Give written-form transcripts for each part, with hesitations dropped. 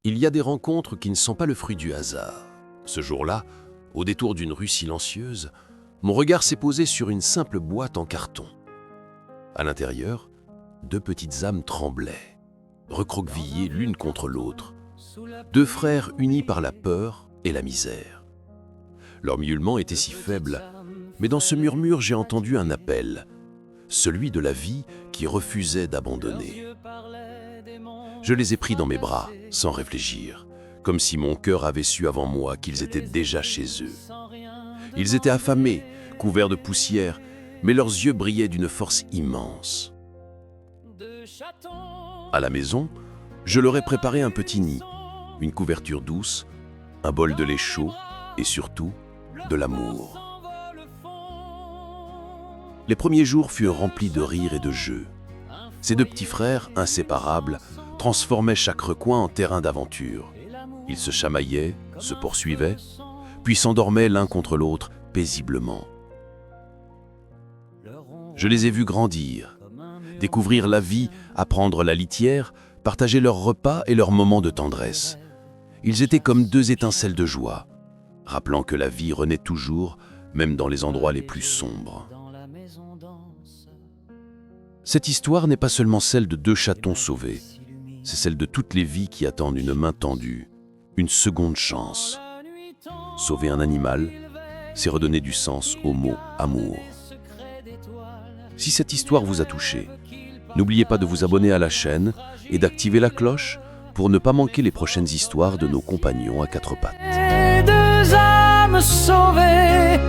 Il y a des rencontres qui ne sont pas le fruit du hasard. Ce jour-là, au détour d'une rue silencieuse, mon regard s'est posé sur une simple boîte en carton. À l'intérieur, deux petites âmes tremblaient, recroquevillées l'une contre l'autre, deux frères unis par la peur et la misère. Leur miaulement était si faible, mais dans ce murmure j'ai entendu un appel, celui de la vie qui refusait d'abandonner. Je les ai pris dans mes bras, sans réfléchir, comme si mon cœur avait su avant moi qu'ils étaient déjà chez eux. Ils étaient affamés, couverts de poussière, mais leurs yeux brillaient d'une force immense. À la maison, je leur ai préparé un petit nid, une couverture douce, un bol de lait chaud et surtout de l'amour. Les premiers jours furent remplis de rires et de jeux. Ces deux petits frères, inséparables, transformaient chaque recoin en terrain d'aventure. Ils se chamaillaient, se poursuivaient, puis s'endormaient l'un contre l'autre paisiblement. Je les ai vus grandir, découvrir la vie, apprendre la litière, partager leurs repas et leurs moments de tendresse. Ils étaient comme deux étincelles de joie, rappelant que la vie renaît toujours, même dans les endroits les plus sombres. Cette histoire n'est pas seulement celle de deux chatons sauvés, c'est celle de toutes les vies qui attendent une main tendue, une seconde chance. Sauver un animal, c'est redonner du sens au mot amour. Si cette histoire vous a touché, n'oubliez pas de vous abonner à la chaîne et d'activer la cloche pour ne pas manquer les prochaines histoires de nos compagnons à quatre pattes. Deux âmes sauvées,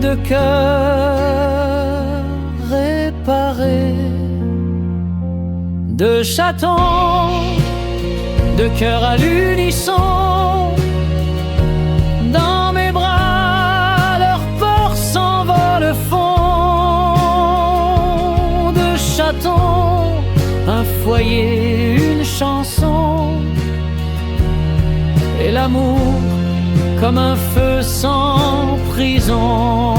deux cœurs réparés, deux chatons, deux cœurs à l'unisson. Dans mes bras, leur peur s'envole au fond. Deux chatons, un foyer, une chanson. Et l'amour comme un feu sans prison.